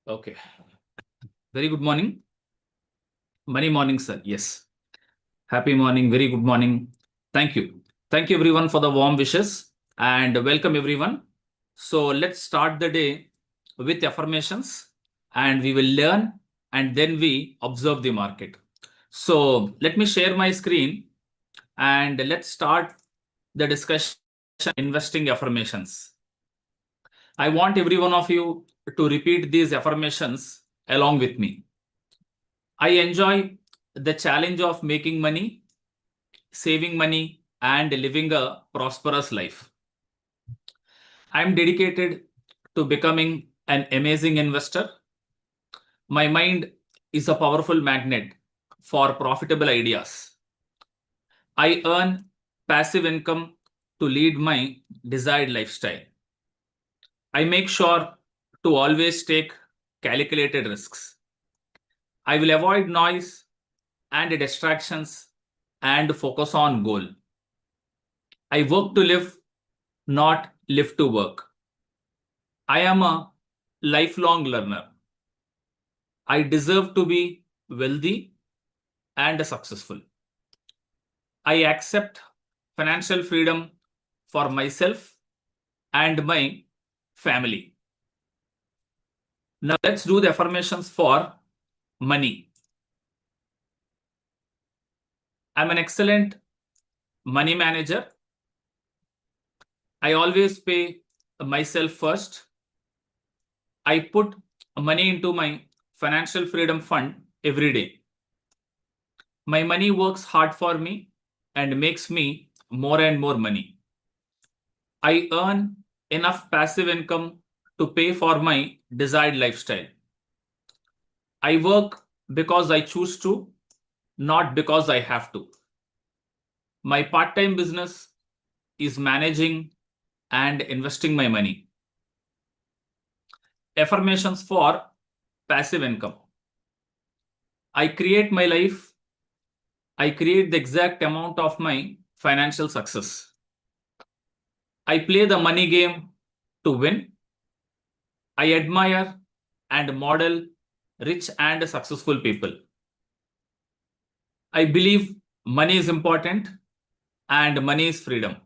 Okay. Very good morning. Money morning, sir. Yes. Happy morning. Very good morning. Thank you. Thank you, everyone, for the warm wishes and welcome, everyone. So, let's start the day with affirmations and we will learn and then we observe the market. So, let me share my screen and let's start the discussion investing affirmations. I want every one of you to repeat these affirmations along with me. I enjoy the challenge of making money, saving money, and living a prosperous life. I am dedicated to becoming an amazing investor. My mind is a powerful magnet for profitable ideas. I earn passive income to lead my desired lifestyle. I make sure to always take calculated risks. I will avoid noise and distractions and focus on goal. I work to live, not live to work. I am a lifelong learner. I deserve to be wealthy and successful. I accept financial freedom for myself and my family. Now let's do the affirmations for money. I'm an excellent money manager. I always pay myself first. I put money into my financial freedom fund every day. My money works hard for me and makes me more and more money. I earn enough passive income to pay for my desired lifestyle. I work because I choose to, not because I have to. My part-time business is managing and investing my money. Affirmations for passive income. I create my life. I create the exact amount of my financial success. I play the money game to win. I admire and model rich and successful people. I believe money is important and money is freedom.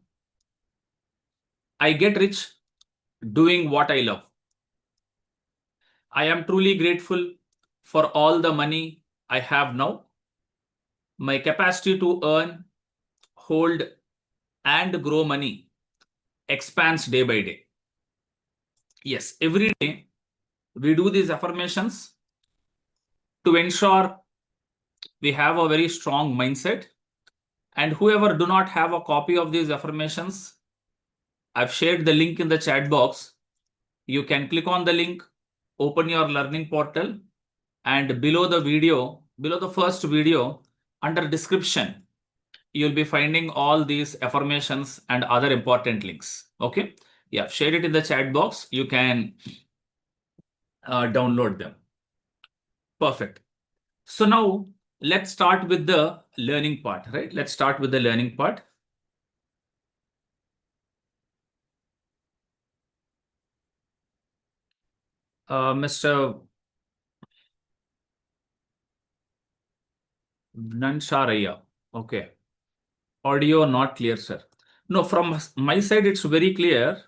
I get rich doing what I love. I am truly grateful for all the money I have now. My capacity to earn, hold, and grow money expands day by day. Yes, every day we do these affirmations to ensure we have a very strong mindset. And whoever do not have a copy of these affirmations, I've shared the link in the chat box. You can click on the link, open your learning portal, and below the video, below the first video, under description, you'll be finding all these affirmations and other important links. Okay. Yeah, share it in the chat box. You can download them. Perfect. So now let's start with the learning part, right? Let's start with the learning part. Mr. Nansharaya. Okay. Audio not clear, sir. No, from my side, it's very clear.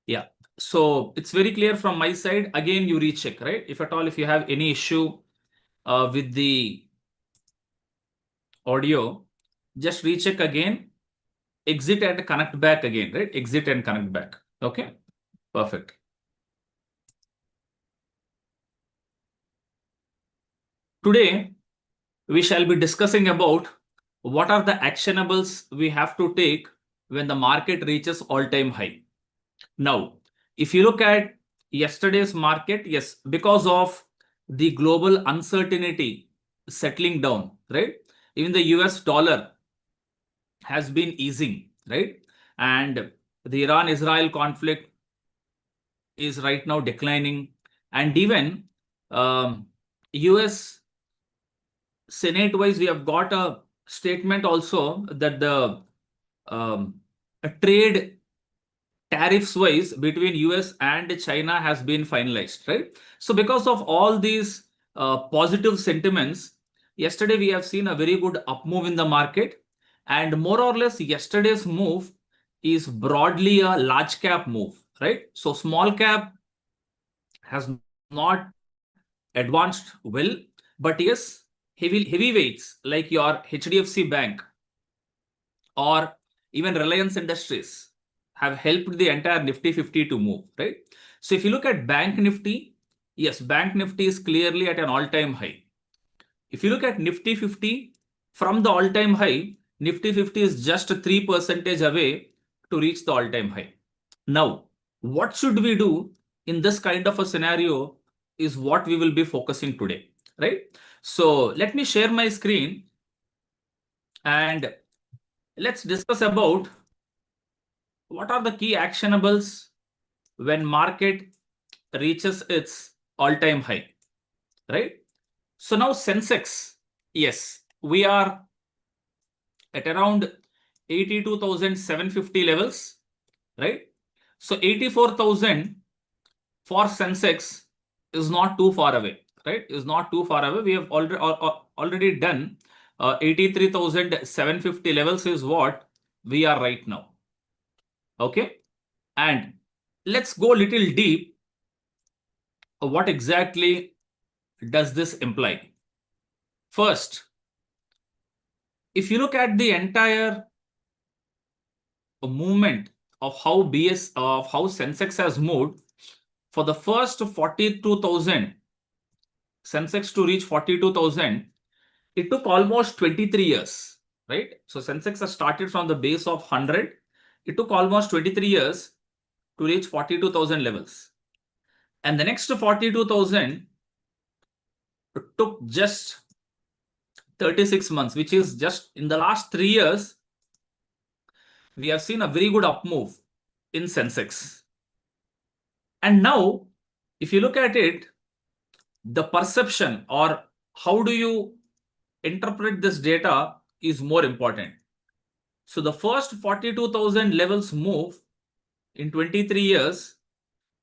Yeah. So it's very clear from my side. Again, you recheck, right? If at all, if you have any issue with the audio, just recheck again, exit and connect back again, right? Exit and connect back. Okay. Perfect. Today, we shall be discussing about what are the actionables we have to take when the market reaches all-time high. Now, if you look at yesterday's market, yes, because of the global uncertainty settling down, right? Even the US dollar has been easing, right? And the Iran-Israel conflict is right now declining. And even US Senate-wise, we have got a statement also that the trade tariffs wise between US and China has been finalized, right? So because of all these positive sentiments, yesterday we have seen a very good up move in the market, and more or less yesterday's move is broadly a large cap move, right? So small cap has not advanced well, but yes, heavyweights like your HDFC Bank or even Reliance Industries have helped the entire Nifty 50 to move, right? So if you look at Bank Nifty, yes, Bank Nifty is clearly at an all-time high. If you look at Nifty 50, from the all-time high, Nifty 50 is just 3% away to reach the all-time high. Now, what should we do in this kind of a scenario is what we will be focusing today, right? So let me share my screen and let's discuss about what are the key actionables when market reaches its all-time high, right? So now Sensex, yes, we are at around 82,750 levels, right? So 84,000 for Sensex is not too far away, right? Is not too far away. We have already done 83,750 levels is what we are right now. Okay. And let's go a little deep. What exactly does this imply? First, if you look at the entire movement of how Sensex has moved, for the first 42,000 Sensex to reach 42,000, it took almost 23 years, right? So Sensex has started from the base of 100. It took almost 23 years to reach 42,000 levels. And the next 42,000 took just 36 months, which is just in the last 3 years, we have seen a very good up move in Sensex. And now, if you look at it, the perception or how do you interpret this data is more important. So the first 42,000 levels move in 23 years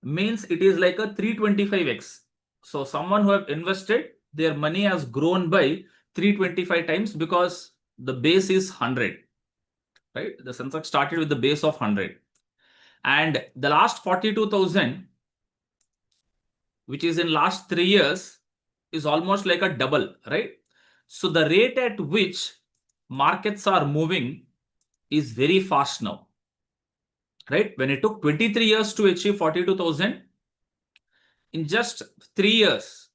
means it is like a 325x. So someone who have invested, their money has grown by 325 times because the base is 100, right? The Sensex started with the base of 100. And the last 42,000, which is in last 3 years, is almost like a double, right? So the rate at which markets are moving is very fast now, right? When it took 23 years to achieve 42,000, in just 3 years,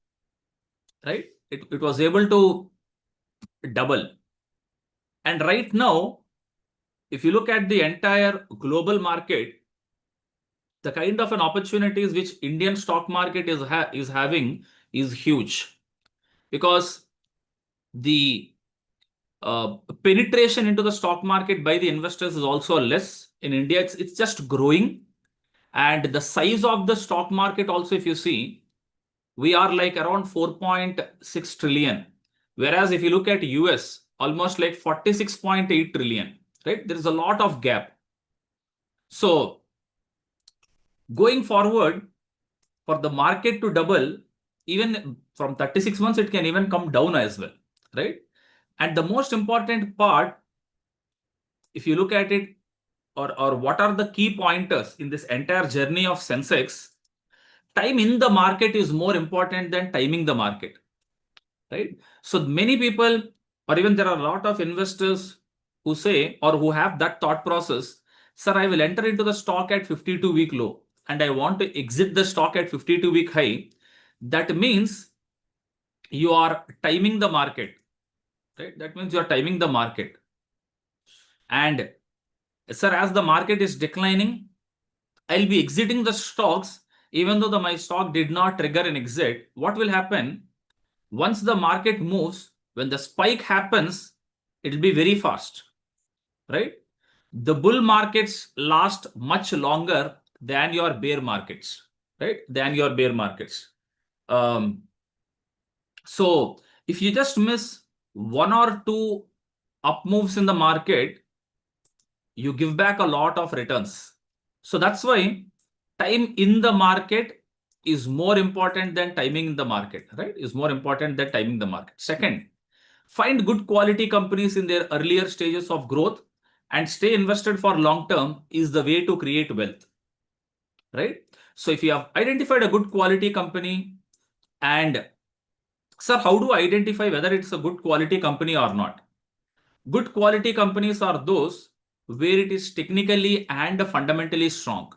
right, it was able to double. And right now, if you look at the entire global market, the kind of an opportunities which Indian stock market is having is huge, because the penetration into the stock market by the investors is also less. In India, it's just growing. And the size of the stock market also, if you see, we are like around 4.6 trillion. Whereas if you look at US, almost like 46.8 trillion, right? There is a lot of gap. So going forward, for the market to double, even from 36 months, it can even come down as well, right? And the most important part, if you look at it, or what are the key pointers in this entire journey of Sensex, time in the market is more important than timing the market, right? So many people, or even there are a lot of investors who say, or who have that thought process, sir, I will enter into the stock at 52-week low and I want to exit the stock at 52-week high. That means you are timing the market, right? That means you are timing the market. And sir, as the market is declining, I'll be exiting the stocks even though my stock did not trigger an exit. What will happen? Once the market moves, when the spike happens, it'll be very fast, right? The bull markets last much longer than your bear markets, right? Than your bear markets. So if you just miss one or two up moves in the market, you give back a lot of returns, So that's why time in the market is more important than timing in the market, right? Is more important than timing the market. Second, find good quality companies in their earlier stages of growth and stay invested for long term is the way to create wealth, right? So if you have identified a good quality company, and sir, how do I identify whether it's a good quality company or not? Good quality companies are those where it is technically and fundamentally strong.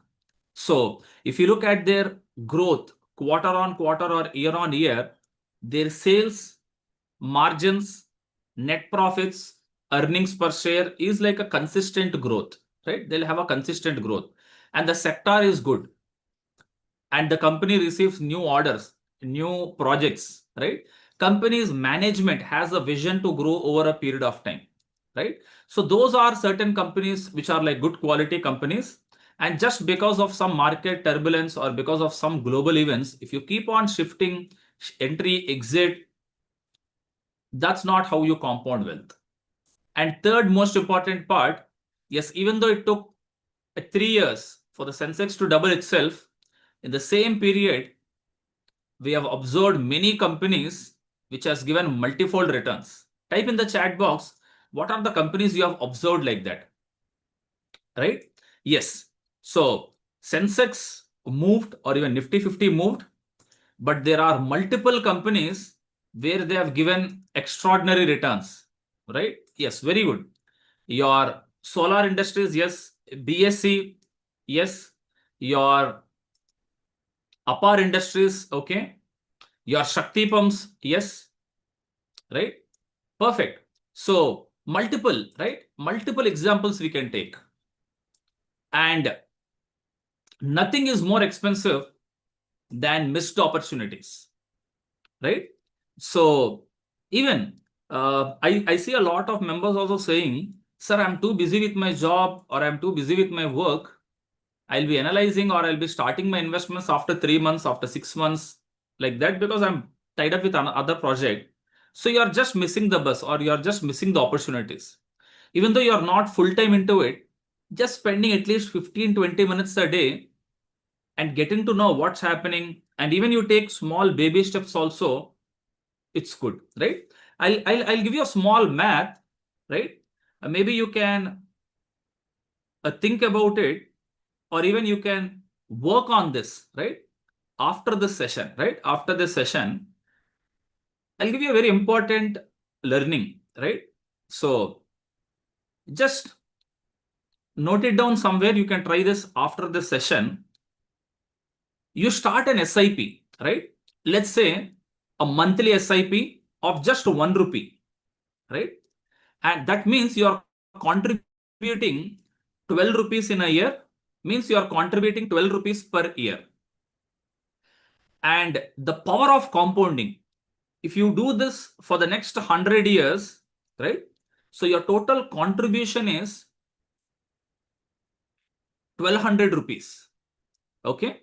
So if you look at their growth quarter on quarter or year on year, their sales, margins, net profits, earnings per share is like a consistent growth, right? They'll have a consistent growth, and the sector is good, and the company receives new orders, new projects, right? Company's management has a vision to grow over a period of time, right? So those are certain companies which are like good quality companies. And just because of some market turbulence or because of some global events, if you keep on shifting entry, exit, that's not how you compound wealth. And third most important part, yes, even though it took 3 years for the Sensex to double itself, in the same period, we have observed many companies which has given multifold returns. Type in the chat box, what are the companies you have observed like that, right? Yes. So Sensex moved or even Nifty 50 moved, but there are multiple companies where they have given extraordinary returns, right? Yes, very good. Your solar industries, yes. BSC, yes. Your Apar industries, okay. Your Shakti pumps, yes, right? Perfect. So multiple, right? Multiple examples we can take. And nothing is more expensive than missed opportunities, right? So even I see a lot of members also saying, sir, I'm too busy with my job or I'm too busy with my work. I'll be analyzing or I'll be starting my investments after 3 months, after 6 months, like that, because I'm tied up with another project. So you're just missing the bus or you're just missing the opportunities. Even though you're not full time into it, just spending at least 15-20 minutes a day and getting to know what's happening. And even you take small baby steps also, it's good, right? I'll give you a small math, right? Maybe you can think about it, or even you can work on this, right? After this session, right? After this session, I'll give you a very important learning, right? So just note it down somewhere. You can try this after this session. You start an SIP, right? Let's say a monthly SIP of just 1 rupee, right? And that means you are contributing 12 rupees in a year, means you are contributing 12 rupees per year. And the power of compounding, if you do this for the next 100 years, right? So your total contribution is 1200 rupees. Okay.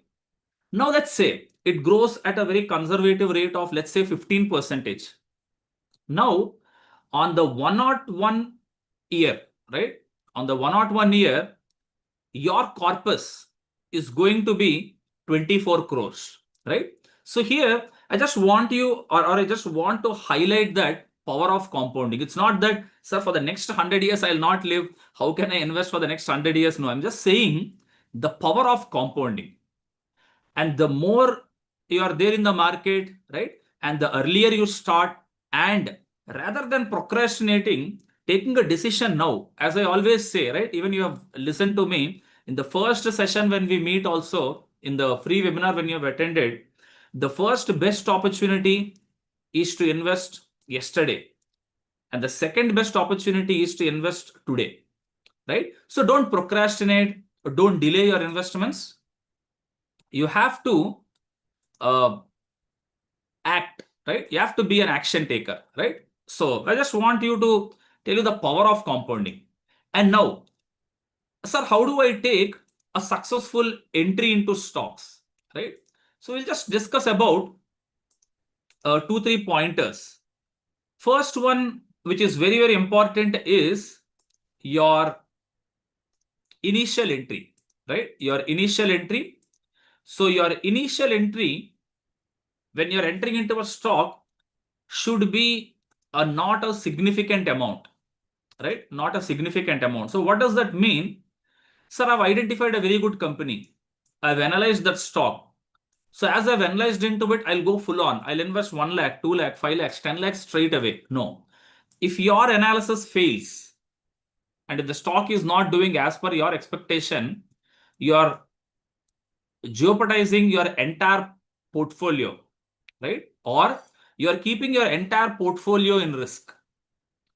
Now let's say it grows at a very conservative rate of, let's say, 15%. Now on the 101 year, right? On the 101 year, your corpus is going to be 24 crores, right? So here, I just want you, or I just want to highlight that power of compounding. It's not that, sir, for the next 100 years, I'll not live. How can I invest for the next 100 years? No, I'm just saying the power of compounding. And the more you are there in the market, right? And the earlier you start, and rather than procrastinating, taking a decision now, as I always say, right? Even you have listened to me in the first session when we meet, also in the free webinar when you have attended, the first best opportunity is to invest yesterday. And the second best opportunity is to invest today, right? So don't procrastinate, don't delay your investments. You have to act, right? You have to be an action taker, right? So I just want you to tell you the power of compounding. And now, sir, how do I take a successful entry into stocks, right? So we'll just discuss about 2-3 pointers. First one, which is very, very important, is your initial entry, right? Your initial entry. So your initial entry, when you're entering into a stock, should be not a significant amount, right? Not a significant amount. So what does that mean? Sir, I've identified a very good company. I've analyzed that stock. So as I've analyzed into it, I'll go full on. I'll invest 1 lakh, 2 lakh, 5 lakhs, 10 lakhs straight away. No. If your analysis fails and if the stock is not doing as per your expectation, you're jeopardizing your entire portfolio, right? Or you're keeping your entire portfolio in risk.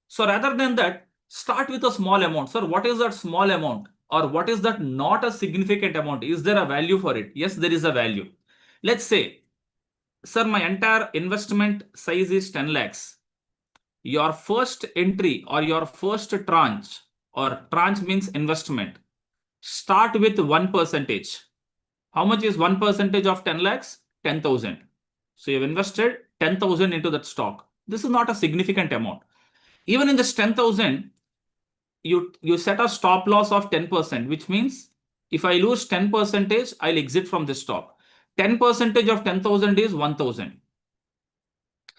So rather than that, start with a small amount. Sir, what is that small amount? Or what is that not a significant amount? Is there a value for it? Yes, there is a value. Let's say, sir, my entire investment size is 10 lakhs. Your first entry or your first tranche, or tranche means investment, start with 1%. How much is 1% of 10 lakhs? 10,000. So you've invested 10,000 into that stock. This is not a significant amount. Even in this 10,000, you set a stop loss of 10%, which means if I lose 10%, I'll exit from this stock. 10% of 10,000 is 1,000,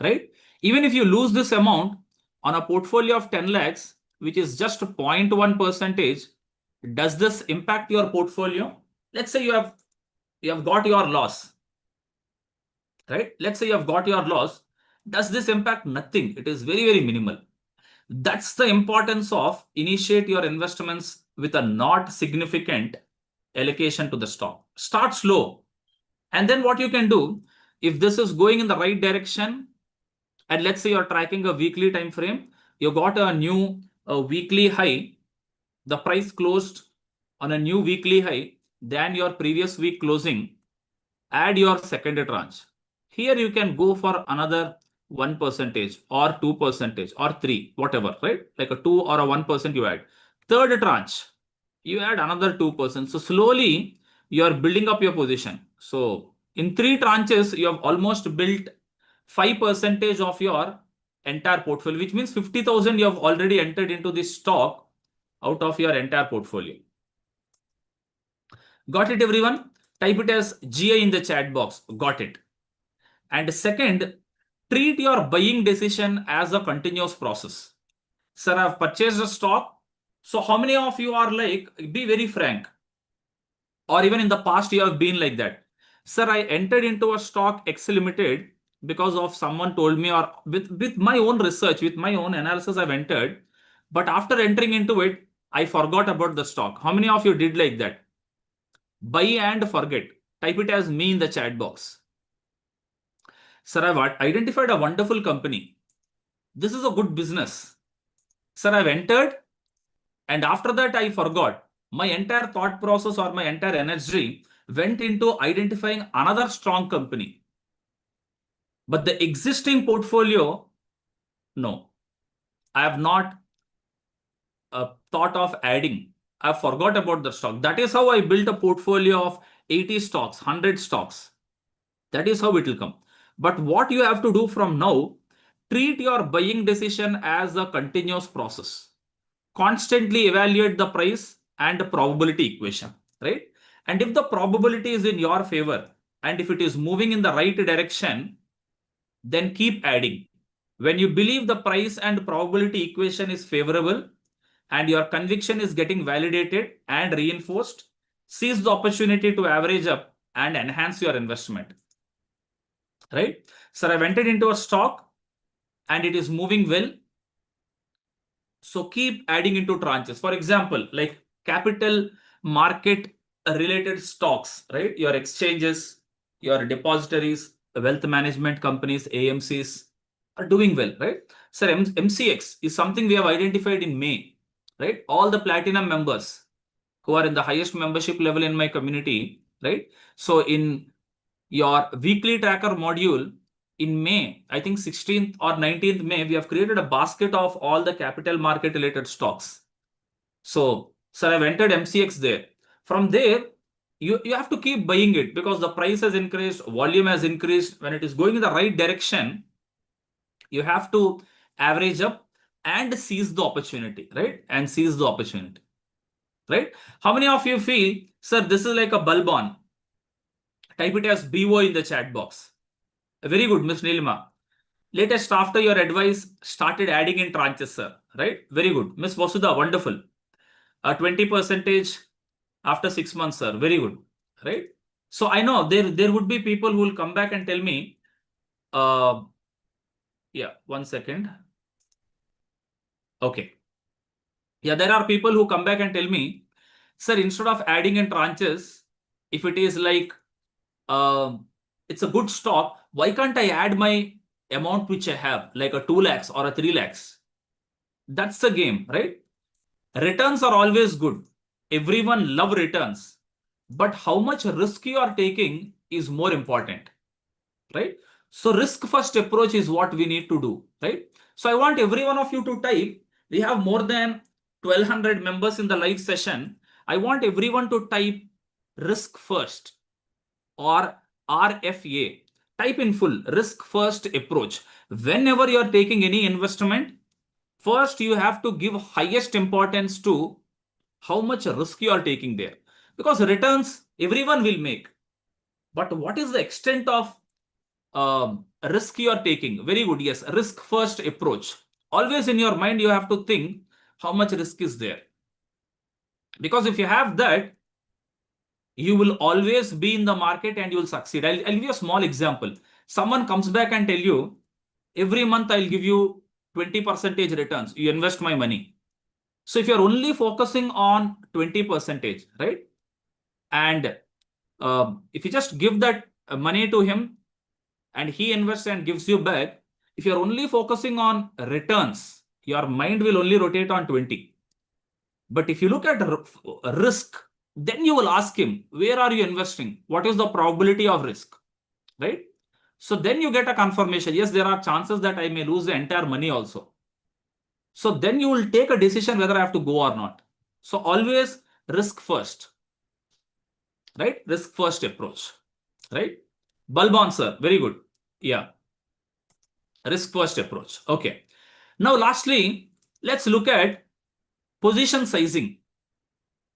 right? Even if you lose this amount on a portfolio of 10 lakhs, which is just 0.1%, does this impact your portfolio? Let's say you have got your loss, right? Let's say you have got your loss. Does this impact? Nothing. It is very, very minimal. That's the importance of initiate your investments with a not significant allocation to the stock. Start slow. And then what you can do, if this is going in the right direction, and let's say you're tracking a weekly time frame, you got a new weekly high, the price closed on a new weekly high than your previous week closing, add your second tranche. Here you can go for another 1% or 2% or 3, whatever, right? Like a 2 or a 1% you add. Third tranche, you add another 2%. So slowly you are building up your position. So in 3 tranches, you have almost built 5% of your entire portfolio, which means 50,000 you have already entered into this stock out of your entire portfolio. Got it, everyone? Type it as GA in the chat box. Got it. And second, treat your buying decision as a continuous process. Sir, I've purchased a stock. So how many of you are like, be very frank, or even in the past you have been like that? Sir, I entered into a stock X Limited because of someone told me, or with my own research, with my own analysis I've entered. But after entering into it, I forgot about the stock. How many of you did like that? Buy and forget. Type it as me in the chat box. Sir, I've identified a wonderful company. This is a good business. Sir, I've entered and after that I forgot. My entire thought process or my entire energy went into identifying another strong company. But the existing portfolio, no, I have not thought of adding. I forgot about the stock. That is how I built a portfolio of 80 stocks, 100 stocks. That is how it will come. But what you have to do from now, treat your buying decision as a continuous process. Constantly evaluate the price and the probability equation, right? And if the probability is in your favor and if it is moving in the right direction, then keep adding. When you believe the price and probability equation is favorable and your conviction is getting validated and reinforced, seize the opportunity to average up and enhance your investment. Right? So I've entered into a stock and it is moving well. So keep adding into tranches. For example, like capital market related stocks, right? Your exchanges, your depositories, wealth management companies, AMCs are doing well, right? So MCX is something we have identified in May, right? All the platinum members who are in the highest membership level in my community, right? So in your weekly tracker module in May, I think 16th or 19th May, we have created a basket of all the capital market related stocks. So, sir, I've entered MCX there. From there, you have to keep buying it because the price has increased, volume has increased. When it is going in the right direction, you have to average up and seize the opportunity, right? And seize the opportunity, right? How many of you feel, sir, this is like a bulb on? Type it as BO in the chat box. Very good, Miss Nilima. Latest after your advice started adding in tranches, sir. Right? Very good. Miss Vasudha, wonderful. 20% after 6 months, sir. Very good. Right? So I know there would be people who will come back and tell me, yeah, 1 second. Okay. Yeah, there are people who come back and tell me, sir, instead of adding in tranches, if it is like it's a good stock, why can't I add my amount which I have, like a 2 lakhs or a 3 lakhs? That's the game, right? Returns are always good. Everyone love returns. But how much risk you are taking is more important, right? So risk first approach is what we need to do, right? So I want every one of you to type. We have more than 1200 members in the live session. I want everyone to type risk first or RFA. Type in full, risk first approach. Whenever you are taking any investment, first you have to give highest importance to how much risk you are taking there. Because returns everyone will make. But what is the extent of risk you are taking? Very good. Yes, risk first approach. Always in your mind, you have to think how much risk is there. Because if you have that, you will always be in the market and you will succeed. I'll give you a small example. Someone comes back and tell you, every month I'll give you 20% returns. You invest my money. So if you're only focusing on 20%, right? And if you just give that money to him and he invests and gives you back, if you're only focusing on returns, your mind will only rotate on 20. But if you look at risk, then you will ask him, where are you investing? What is the probability of risk, right? So then you get a confirmation. Yes, there are chances that I may lose the entire money also. So then you will take a decision whether I have to go or not. So always risk first, right? Risk first approach, right? Bulb sir, very good. Yeah. Risk first approach. Okay. Now, lastly, let's look at position sizing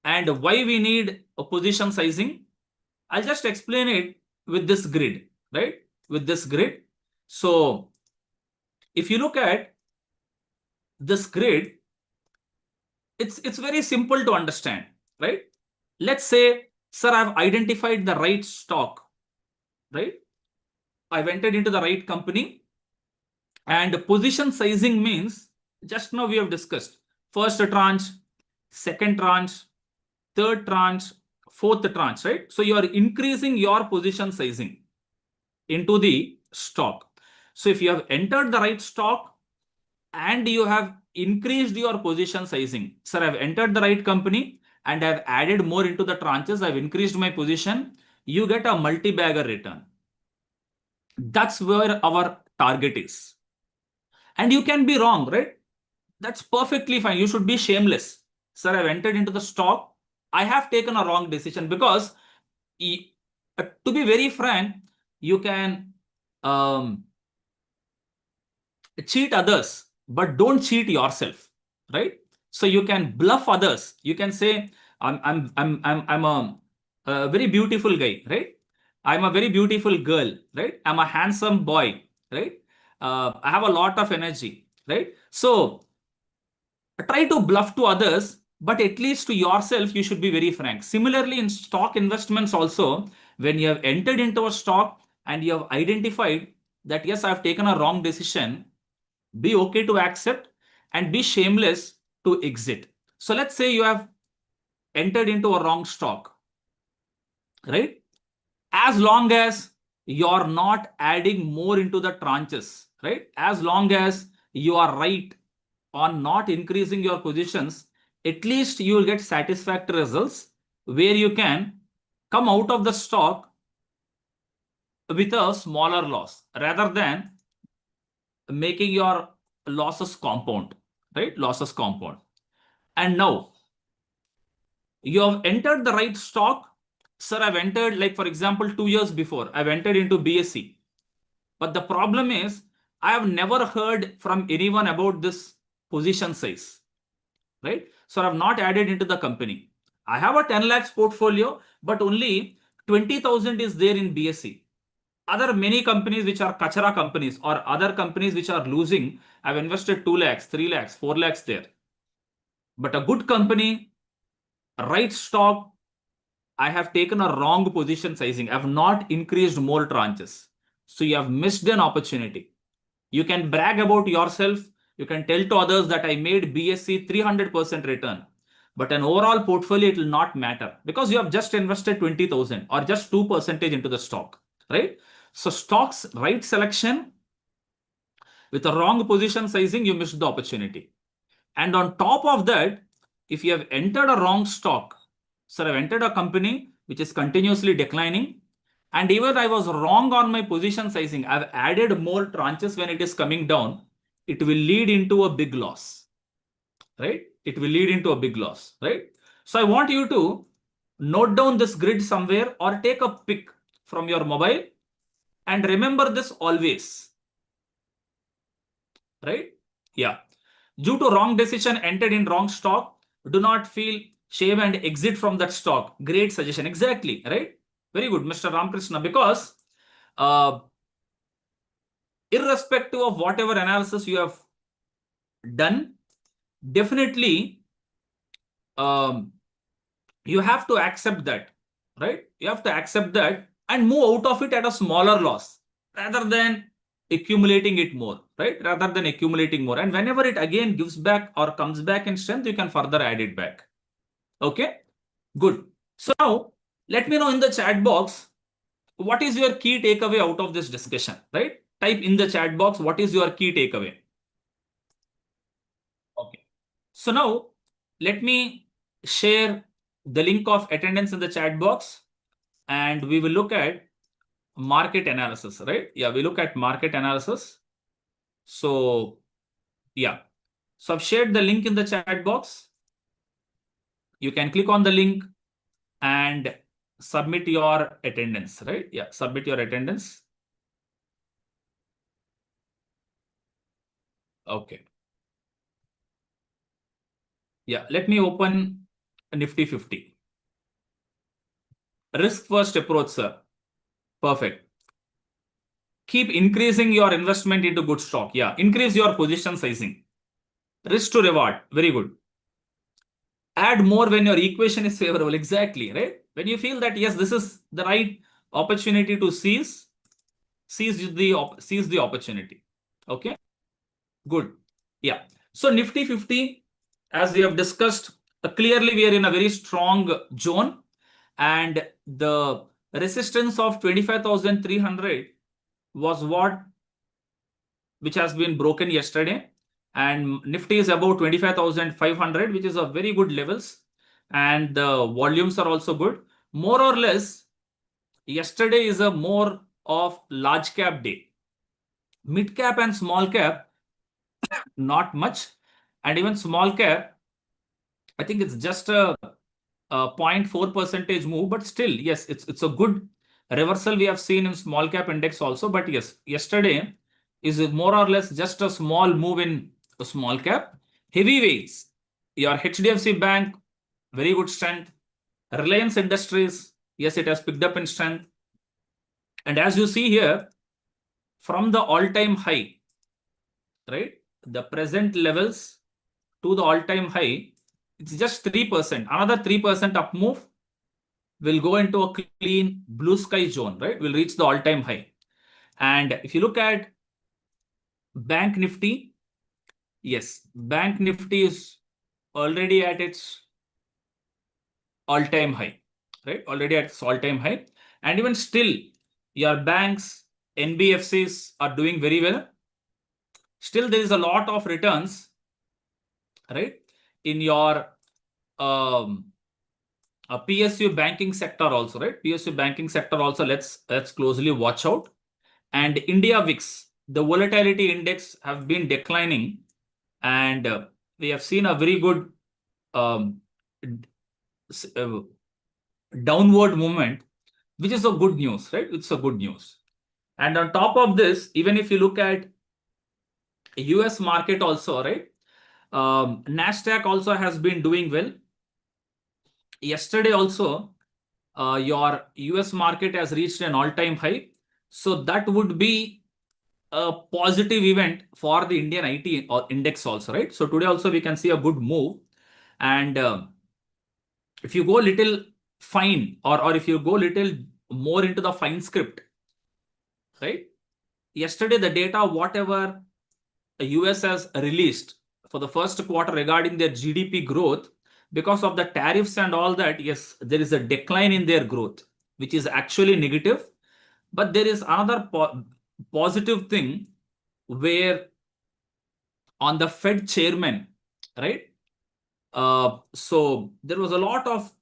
and why we need a position sizing. I'll just explain it with this grid, right? With this grid. So if you look at this grid, it's very simple to understand, right? Let's say, sir, I've identified the right stock, right? I've entered into the right company, and position sizing means, just now we have discussed, first tranche, second tranche, third tranche, fourth tranche, right? So you are increasing your position sizing into the stock. So if you have entered the right stock and you have increased your position sizing, sir, I've entered the right company and I've added more into the tranches, I've increased my position, you get a multi-bagger return. That's where our target is. And you can be wrong, right? That's perfectly fine. You should be shameless. Sir, I've entered into the stock. I have taken a wrong decision because, to be very frank, you can cheat others, but don't cheat yourself, right? So you can bluff others. You can say, I'm a very beautiful guy, right? I'm a very beautiful girl, right? I'm a handsome boy, right? I have a lot of energy, right? So try to bluff to others, but at least to yourself, you should be very frank. Similarly, in stock investments also, when you have entered into a stock and you have identified that, yes, I've taken a wrong decision, be okay to accept and be shameless to exit. So let's say you have entered into a wrong stock, right? As long as you're not adding more into the tranches, right? As long as you are right on not increasing your positions, at least you will get satisfactory results where you can come out of the stock with a smaller loss rather than making your losses compound, right? Losses compound. And now you have entered the right stock. Sir, I've entered, like, for example, 2 years before, I've entered into BSC. But the problem is, I have never heard from anyone about this position size, right? So I've not added into the company. I have a 10 lakhs portfolio, but only 20,000 is there in BSE. Other many companies which are kachara companies or other companies which are losing, I've invested 2 lakhs, 3 lakhs, 4 lakhs there. But a good company, right stock, I have taken a wrong position sizing. I have not increased more tranches. So you have missed an opportunity. You can brag about yourself. You can tell to others that I made BSE 300% return. But an overall portfolio, it will not matter because you have just invested 20,000 or just 2% into the stock, right? So stocks, right selection with a wrong position sizing, you missed the opportunity. And on top of that, if you have entered a wrong stock, so I've entered a company which is continuously declining, and even I was wrong on my position sizing, I've added more tranches when it is coming down, it will lead into a big loss, right? It will lead into a big loss, right? So I want you to note down this grid somewhere or take a pic from your mobile and remember this always, right? Yeah. Due to wrong decision entered in wrong stock, do not feel shame and exit from that stock. Great suggestion. Exactly, right? Very good, Mr. Ramkrishna. Because irrespective of whatever analysis you have done, definitely you have to accept that, right? You have to accept that and move out of it at a smaller loss rather than accumulating it more, right? Rather than accumulating more. And whenever it again gives back or comes back in strength, you can further add it back. Okay, good. So now let me know in the chat box, what is your key takeaway out of this discussion, right? Type in the chat box, what is your key takeaway? Okay. So now let me share the link of attendance in the chat box and we will look at market analysis, right? Yeah, we look at market analysis. So yeah, so I've shared the link in the chat box. You can click on the link and submit your attendance, right? Yeah, submit your attendance. Okay. Yeah, let me open Nifty 50. Risk first approach, sir. Perfect. Keep increasing your investment into good stock. Yeah, increase your position sizing. Risk to reward. Very good. Add more when your equation is favorable. Exactly, right? When you feel that, yes, this is the right opportunity to seize the opportunity. Okay, good. Yeah. So Nifty 50, as we have discussed, clearly we are in a very strong zone and the resistance of 25,300 was which has been broken yesterday, and Nifty is about 25,500, which is a very good levels, and the volumes are also good. More or less, yesterday is a more of large cap day. Mid cap and small cap, not much, and even small cap, I think it's just a 0.4% move, but still, yes, it's a good reversal we have seen in small cap index also. But yes, yesterday is more or less just a small move in a small cap. Heavyweights, your HDFC Bank, very good strength. Reliance Industries, yes, it has picked up in strength. And as you see here, from the all-time high, right, the present levels to the all-time high, it's just 3%. Another 3% up move will go into a clean blue sky zone, right? Will reach the all-time high. And if you look at Bank Nifty, yes, Bank Nifty is already at its all-time high, right? Already at its all-time high. And even still, your banks, NBFCs are doing very well. Still, there is a lot of returns, right? In your PSU banking sector also, right? PSU banking sector also, let's closely watch out. And India VIX, the volatility index have been declining, and we have seen a very good downward movement, which is a good news, right? It's a good news. And on top of this, even if you look at US market also, right? Nasdaq also has been doing well. Yesterday also, your US market has reached an all-time high. So that would be a positive event for the Indian IT or index also, right? So today also we can see a good move. And if you go little fine, or if you go little more into the fine script, right? Yesterday, the data, whatever the US has released for the first quarter regarding their GDP growth, because of the tariffs and all that, yes, there is a decline in their growth, which is actually negative. But there is another positive thing where on the Fed chairman, right? So there was a lot of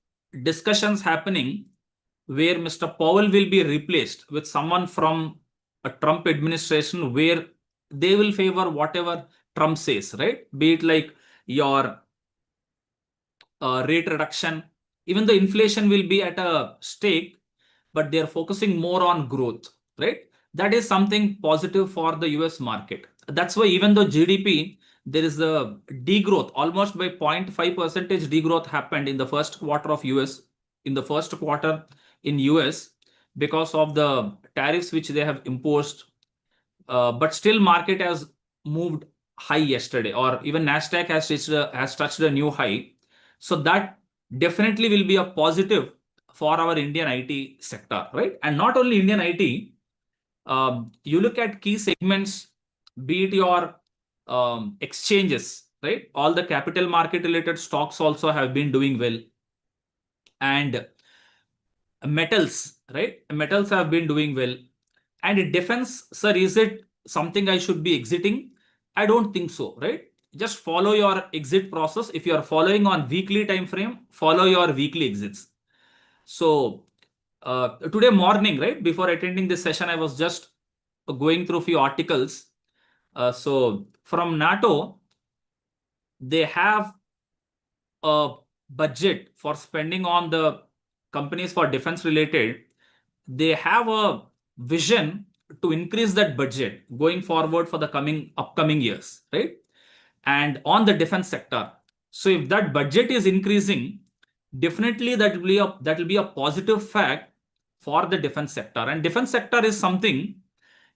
discussions happening where Mr. Powell will be replaced with someone from a Trump administration where they will favor whatever Trump says, right? Be it like your rate reduction, even the inflation will be at a stake, but they're focusing more on growth, right? That is something positive for the US market. That's why even though GDP, there is a degrowth, almost by 0.5 percentage degrowth happened in the first quarter of US, in the first quarter in US, because of the tariffs which they have imposed. But still market has moved high yesterday, or even Nasdaq has touched a new high. So that definitely will be a positive for our Indian IT sector, right? And not only Indian IT, you look at key segments, be it your exchanges, right? All the capital market related stocks also have been doing well. And metals, right? Metals have been doing well. And defense, sir, is it something I should be exiting? I don't think so, right? Just follow your exit process. If you are following on weekly time frame, follow your weekly exits. So today morning, right, before attending this session, I was just going through a few articles. So from NATO, they have a budget for spending on the companies for defense related. They have a vision to increase that budget going forward for the coming upcoming years, right? And on the defense sector. So if that budget is increasing, definitely that will be a positive fact for the defense sector. And defense sector is something,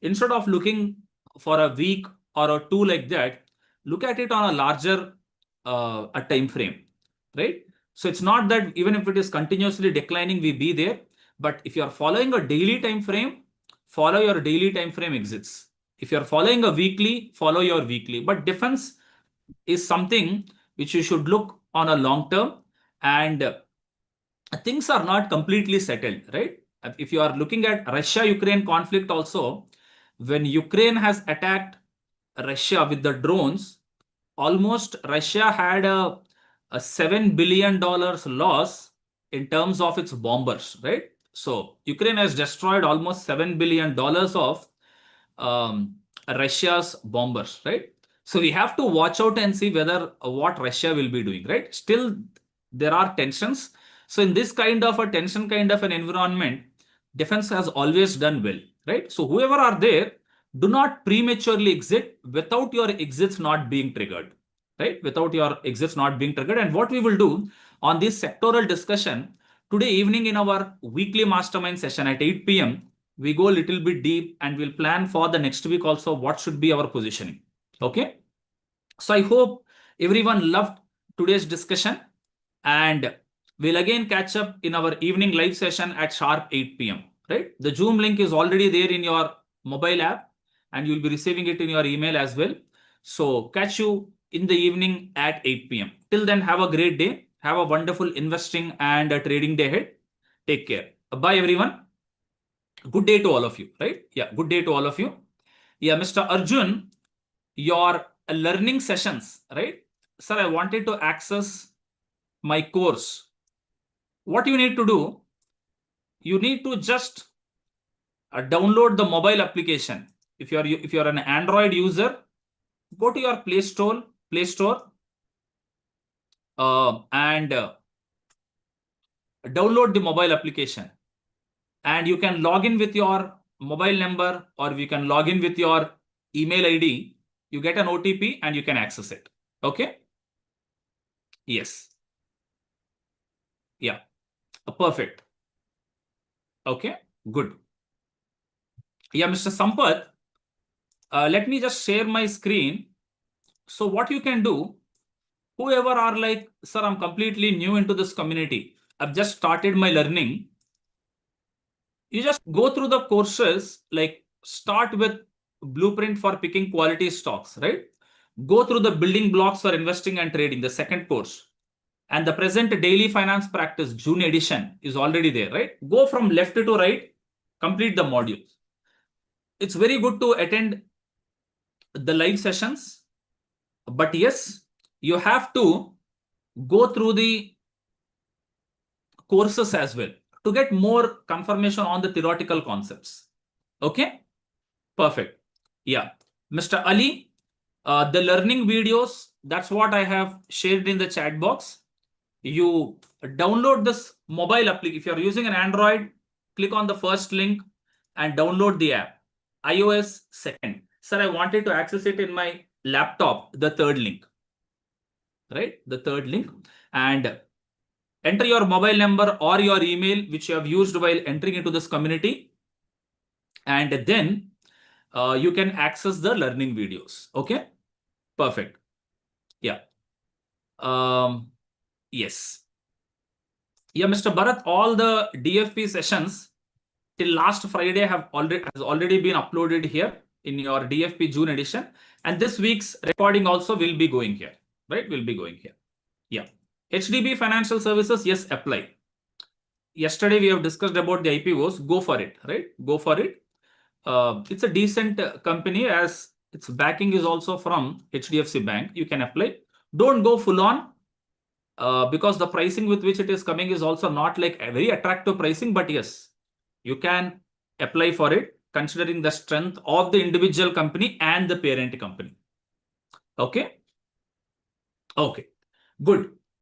instead of looking for a week or a two like that, look at it on a larger a time frame, right? So it's not that even if it is continuously declining, we be there. But if you are following a daily time frame, follow your daily time frame exits. If you are following a weekly, follow your weekly. But defense is something which you should look on a long term. And things are not completely settled, right? If you are looking at Russia-Ukraine conflict also, when Ukraine has attacked Russia with the drones, almost Russia had a $7 billion loss in terms of its bombers, right? So Ukraine has destroyed almost $7 billion of um, Russia's bombers, right? So we have to watch out and see whether what Russia will be doing, right? Still, there are tensions. So in this kind of a tension kind of an environment, defense has always done well, right? So whoever are there, do not prematurely exit without your exits not being triggered, right? Without your exits not being triggered. And what we will do on this sectoral discussion today evening in our weekly mastermind session at 8 p.m., we go a little bit deep and we'll plan for the next week also what should be our positioning. Okay. So I hope everyone loved today's discussion, and we'll again catch up in our evening live session at sharp 8 p.m. Right? The Zoom link is already there in your mobile app and you'll be receiving it in your email as well. So catch you in the evening at 8 p.m. Till then, have a great day. Have a wonderful investing and trading day ahead. Take care. Bye, everyone. Good day to all of you, right? Yeah, good day to all of you. Yeah, Mr. Arjun, your learning sessions, right? Sir, I wanted to access my course. What you need to do, you need to just download the mobile application. If you're an Android user, go to your Play Store, and download the mobile application. And you can log in with your mobile number, or you can log in with your email ID. You get an OTP and you can access it. Okay. Yes. Yeah, perfect. Okay, good. Yeah, Mr. Sampath, let me just share my screen. So what you can do, whoever are like, sir, I'm completely new into this community, I've just started my learning. You just go through the courses, like start with blueprint for picking quality stocks, right? Go through the building blocks for investing and trading, the second course. And the present daily finance practice, June edition, is already there, right? Go from left to right, complete the modules. It's very good to attend the live sessions, but yes, you have to go through the courses as well to get more confirmation on the theoretical concepts. Okay, perfect. Yeah, Mr. Ali, the learning videos, that's what I have shared in the chat box. You download this mobile application. If you're using an Android, click on the first link and download the app. iOS second. Sir, I wanted to access it in my laptop, the third link, right? The third link. And enter your mobile number or your email, which you have used while entering into this community. And then you can access the learning videos. Okay, perfect. Yeah. Yes. Yeah, Mr. Bharat, all the DFP sessions till last Friday has already been uploaded here in your DFP June edition. And this week's recording also will be going here, right? Will be going here. Yeah. HDB Financial Services, yes, apply. Yesterday we have discussed about the IPOs. Go for it, right? Go for it. It's a decent company, as its backing is also from HDFC Bank. You can apply. Don't go full on, because the pricing with which it is coming is also not like a very attractive pricing. But yes, you can apply for it considering the strength of the individual company and the parent company. Okay. Okay. Good.